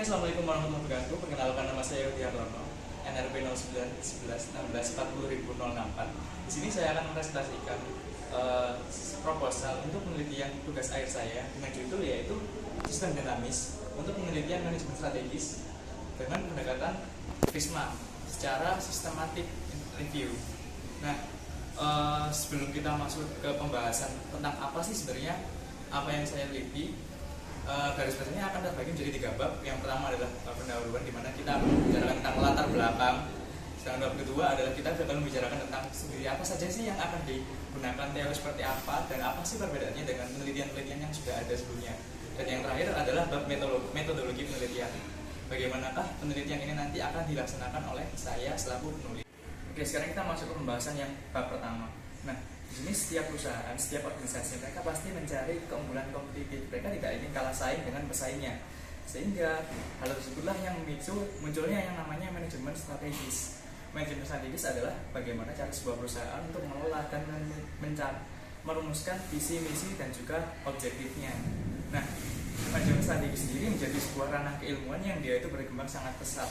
Assalamualaikum warahmatullahi wabarakatuh. Perkenalkan, nama saya Yudi Hartono, NRP 0911164004. Di sini saya akan mempresentasikan proposal untuk penelitian tugas akhir saya dengan judul yaitu sistem dinamis untuk penelitian manajemen strategis dengan pendekatan PRISMA secara sistematik review. Nah, sebelum kita masuk ke pembahasan tentang apa sih sebenarnya apa yang saya teliti, garis besarnya akan terbagi menjadi 3 bab. Yang pertama adalah pendahuluan, di mana kita akan membicarakan tentang latar belakang. Sedangkan bab kedua adalah kita akan membicarakan tentang sendiri apa saja sih yang akan digunakan, teori seperti apa, dan apa sih perbedaannya dengan penelitian-penelitian yang sudah ada sebelumnya. Dan yang terakhir adalah bab metodologi penelitian. Bagaimanakah penelitian ini nanti akan dilaksanakan oleh saya selaku penulis. Oke, sekarang kita masuk ke pembahasan yang bab pertama. Nah, di sini setiap perusahaan, setiap organisasi mereka pasti mencari keunggulan kompetitif. Mereka tidak ingin kalah saing dengan pesaingnya. Sehingga hal tersebutlah yang munculnya yang namanya manajemen strategis. Manajemen strategis adalah bagaimana cara sebuah perusahaan untuk mengelola dan merumuskan visi, misi, dan juga objektifnya. Nah, manajemen strategis sendiri menjadi sebuah ranah keilmuan yang dia itu berkembang sangat pesat.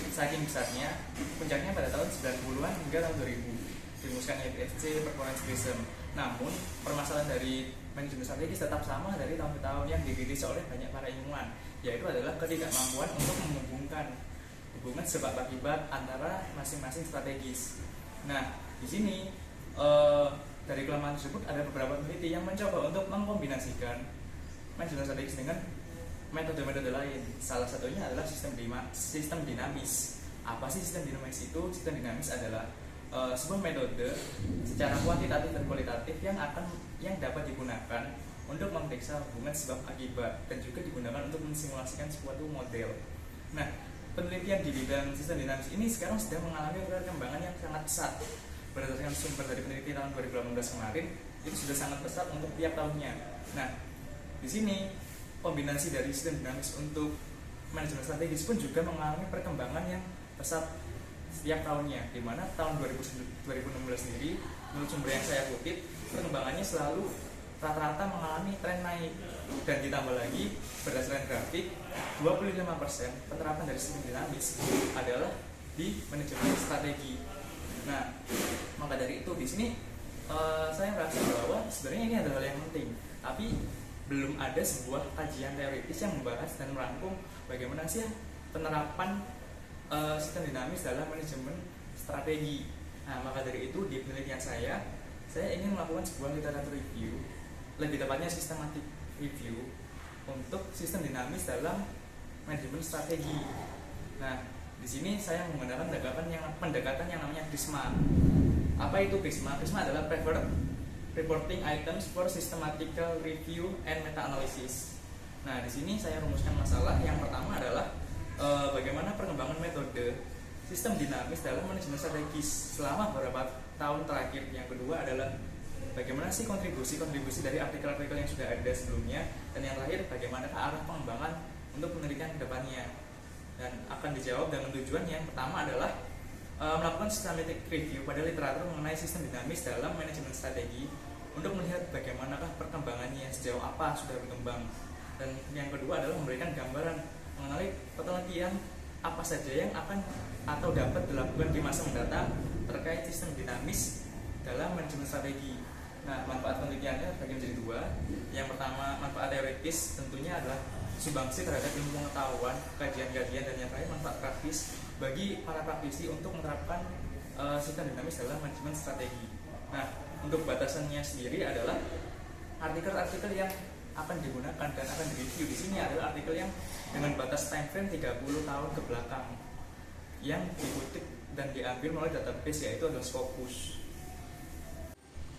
Saking besarnya, puncaknya pada tahun 90-an hingga tahun 2000. Dirumuskan IPSC, performance based. Namun, permasalahan dari manajemen strategis tetap sama dari tahun ke tahun yang dikritisi oleh banyak para ilmuwan, yaitu adalah ketidakmampuan untuk menghubungkan hubungan sebab akibat antara masing-masing strategis. Nah, di sini dari kelemahan tersebut ada beberapa peneliti yang mencoba untuk mengkombinasikan manajemen strategis dengan metode-metode lain. Salah satunya adalah sistem dinamis. Apa sih sistem dinamis itu? Sistem dinamis adalah sebuah metode secara kuantitatif dan kualitatif yang dapat digunakan untuk memeriksa hubungan sebab akibat dan juga digunakan untuk mensimulasikan suatu model. Nah, penelitian di bidang sistem dinamis ini sekarang sedang mengalami perkembangan yang sangat pesat. Berdasarkan sumber dari peneliti tahun 2018 kemarin, itu sudah sangat pesat untuk tiap tahunnya. Nah, di sini kombinasi dari sistem dinamis untuk manajemen strategis pun juga mengalami perkembangan yang pesat setiap tahunnya, di mana tahun 2016 sendiri menurut sumber yang saya kutip, perkembangannya selalu rata-rata mengalami tren naik. Dan ditambah lagi berdasarkan grafik, 25% penerapan dari sistem dinamis adalah di manajemen strategi. Nah, maka dari itu di sini saya merasa bahwa sebenarnya ini adalah hal yang penting, tapi belum ada sebuah kajian teoritis yang membahas dan merangkum bagaimana sih penerapan sistem dinamis dalam manajemen strategi. Nah, maka dari itu di penelitian saya ingin melakukan sebuah literatur review, lebih tepatnya systematic review untuk sistem dinamis dalam manajemen strategi. Nah, di sini saya menggunakan pendekatan yang namanya PRISMA. Apa itu PRISMA? PRISMA adalah Preferred Reporting Items for Systematical Review and Meta-Analysis. Nah, di sini saya rumuskan masalah. Yang pertama adalah bagaimana perkembangan metode sistem dinamis dalam manajemen strategis selama beberapa tahun terakhir. Yang kedua adalah bagaimana sih kontribusi dari artikel-artikel yang sudah ada sebelumnya, dan yang terakhir bagaimana arah pengembangan untuk penelitian ke depannya. Dan akan dijawab dengan tujuan yang pertama adalah melakukan systematic review pada literatur mengenai sistem dinamis dalam manajemen strategi untuk melihat bagaimanakah perkembangannya, sejauh apa sudah berkembang. Dan yang kedua adalah memberikan gambaran mengenai penelitian apa saja yang akan atau dapat dilakukan di masa mendatang terkait sistem dinamis dalam manajemen strategi. Nah, manfaat penelitiannya terbagi menjadi 2. Yang pertama, manfaat teoritis tentunya adalah sumbangsi terhadap ilmu pengetahuan, kajian-kajian, dan yang terakhir manfaat praktis bagi para praktisi untuk menerapkan sistem dinamis dalam manajemen strategi. Nah, untuk batasannya sendiri adalah artikel-artikel yang akan digunakan dan akan direview di sini adalah artikel yang dengan batas time frame 30 tahun ke belakang yang dikutip dan diambil melalui database, yaitu adalah Scopus.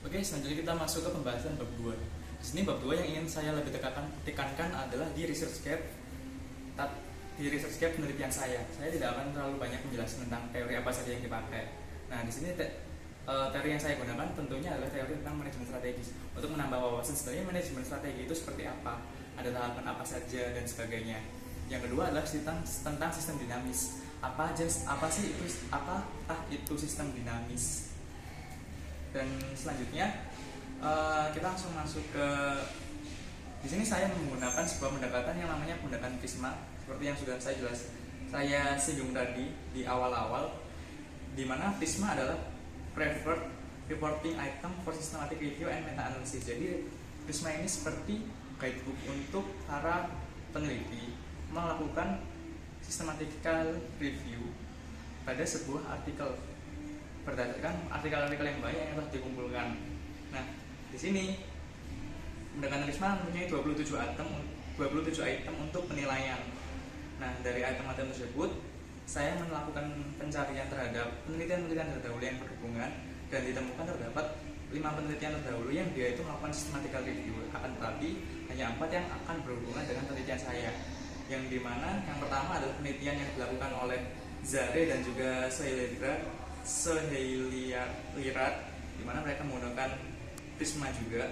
Oke, selanjutnya kita masuk ke pembahasan bab 2. Di sini bab 2 yang ingin saya lebih tekankan adalah di research gap penelitian saya. Saya tidak akan terlalu banyak menjelaskan tentang teori apa saja yang dipakai. Nah, di sini teori yang saya gunakan tentunya adalah teori tentang manajemen strategis untuk menambah wawasan sebenarnya manajemen strategi itu seperti apa, ada tahapan apa saja, dan sebagainya. Yang kedua adalah tentang sistem dinamis. Apakah itu sistem dinamis? Dan selanjutnya kita langsung masuk ke Di sini saya menggunakan sebuah pendekatan yang namanya pendekatan PRISMA seperti yang sudah saya singgung tadi di awal-awal, di mana Prisma adalah preferred reporting item for systematic review and meta analysis. Jadi Prisma ini seperti guidebook untuk para peneliti melakukan systematical review pada sebuah artikel berdasarkan artikel-artikel yang banyak yang telah dikumpulkan. Nah, di sini pendekatan Prisma mempunyai 27 item untuk penilaian. Nah, dari item-item tersebut saya melakukan pencarian terhadap penelitian-penelitian terdahulu yang berhubungan, dan ditemukan terdapat 5 penelitian terdahulu yang dia itu melakukan systematical review. Akan tetapi hanya 4 yang akan berhubungan dengan penelitian saya, yang dimana yang pertama adalah penelitian yang dilakukan oleh Zare dan juga Sehilirat, di mana mereka menggunakan Prisma juga.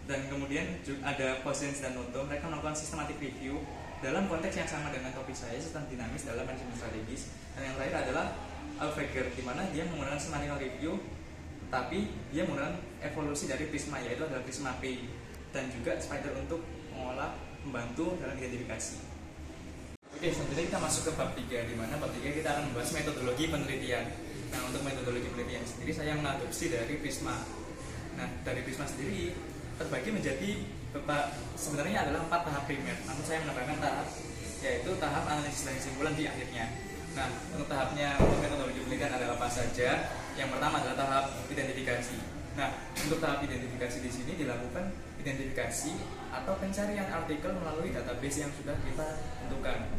Dan kemudian ada Cousins dan Noto, mereka melakukan systematic review dalam konteks yang sama dengan topik saya, sistem dinamis dalam manajemen strategis. Dan yang terakhir adalah Alveger, di mana dia menggunakan systematic review tapi dia menggunakan evolusi dari Prisma, yaitu adalah Prisma P, dan juga Spider untuk mengolah, membantu dalam identifikasi. Oke, selanjutnya kita masuk ke bab 3, di mana bab 3 kita akan membahas metodologi penelitian. Nah, untuk metodologi penelitian sendiri saya mengadopsi dari Prisma. Nah, dari Prisma sendiri terbagi menjadi sebenarnya adalah 4 tahap primer, namun saya menambahkan tahap, yaitu tahap analisis dan kesimpulan di akhirnya. Nah, untuk tahapnya, untuk metodologi penelitian adalah apa saja? Yang pertama adalah tahap identifikasi. Nah, untuk tahap identifikasi di sini dilakukan identifikasi atau pencarian artikel melalui database yang sudah kita tentukan.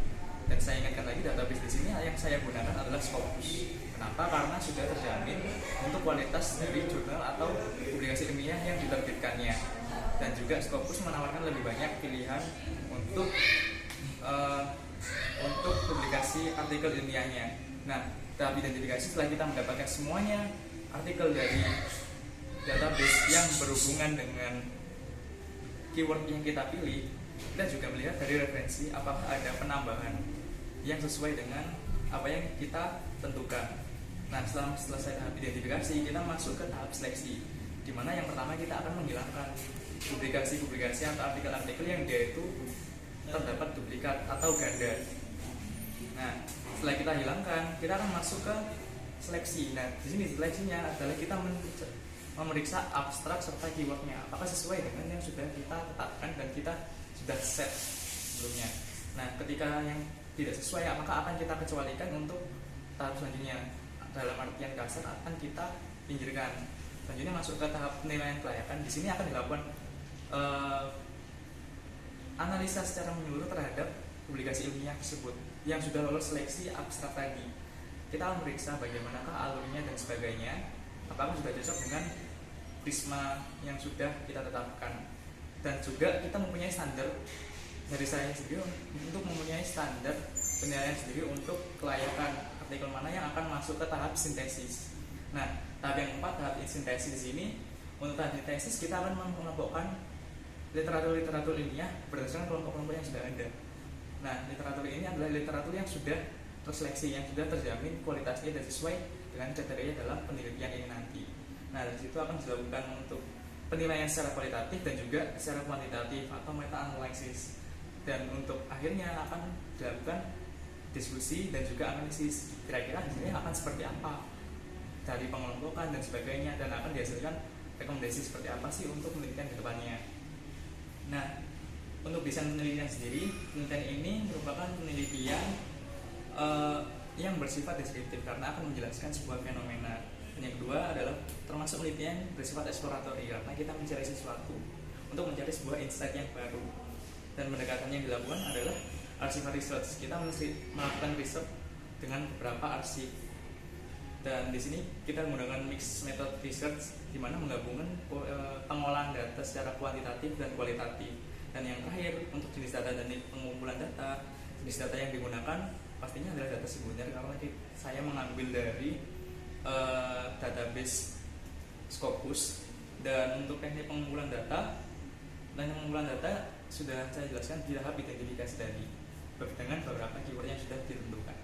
Dan saya ingatkan lagi, database di sini yang saya gunakan adalah Scopus. Kenapa? Karena sudah terjamin untuk kualitas dari jurnal atau publikasi ilmiah yang diterbitkannya. Dan juga Scopus menawarkan lebih banyak pilihan untuk publikasi artikel ilmiahnya. Nah, tahap identifikasi setelah kita mendapatkan semuanya artikel dari database yang berhubungan dengan keyword yang kita pilih, kita juga melihat dari referensi apakah ada penambahan yang sesuai dengan apa yang kita tentukan. Nah, setelah selesai tahap identifikasi, kita masuk ke tahap seleksi, di mana yang pertama kita akan menghilangkan publikasi-publikasi atau artikel-artikel yang dia itu terdapat duplikat atau ganda. Nah, setelah kita hilangkan, kita akan masuk ke seleksi. Nah, di sini seleksinya adalah kita memeriksa abstrak serta keywordnya, apakah sesuai dengan yang sudah kita tetapkan dan kita sudah set sebelumnya. Nah, ketika yang tidak sesuai, maka akan kita kecualikan untuk tahap selanjutnya. Dalam artian kasar akan kita pinggirkan. Selanjutnya masuk ke tahap penilaian kelayakan. Di sini akan dilakukan analisa secara menyeluruh terhadap publikasi ilmiah tersebut yang sudah lolos seleksi abstrak tadi. Kita akan meriksa bagaimanakah alurnya dan sebagainya, apakah sudah cocok dengan Prisma yang sudah kita tetapkan. Dan juga kita mempunyai standar dari saya sendiri untuk mempunyai standar penilaian sendiri untuk kelayakan artikel mana yang akan masuk ke tahap sintesis. Nah, tahap yang keempat, tahap sintesis di sini. Untuk tahap sintesis kita akan mengelompokkan literatur ilmiah berdasarkan kelompok-kelompok yang sudah ada. Nah, literatur ini adalah literatur yang sudah terseleksi, yang sudah terjamin kualitasnya dan sesuai dengan kriteria dalam penelitian ini nanti. Nah, dari situ akan dilakukan untuk penilaian secara kualitatif dan juga secara kuantitatif atau meta analisis. Dan untuk akhirnya akan dilakukan diskusi dan juga analisis. Kira-kira hasilnya akan seperti apa dari pengelompokan dan sebagainya, dan akan dihasilkan rekomendasi seperti apa sih untuk penelitian ke depannya. Nah, untuk desain penelitian sendiri, penelitian ini merupakan penelitian yang bersifat deskriptif karena akan menjelaskan sebuah fenomena. Dan yang kedua adalah termasuk penelitian bersifat eksploratori karena kita mencari sesuatu untuk mencari sebuah insight yang baru. Dan pendekatannya yang dilakukan adalah archival research. Kita melakukan riset dengan beberapa arsip. Dan di sini kita menggunakan mixed method research, di mana menggabungkan pengolahan data secara kuantitatif dan kualitatif. Dan yang terakhir, untuk jenis data dan pengumpulan data, jenis data yang digunakan pastinya adalah data sekunder karena saya mengambil dari database Scopus. Dan untuk teknik pengumpulan data sudah saya jelaskan di tahap identifikasi tadi dengan beberapa keyword yang sudah ditentukan.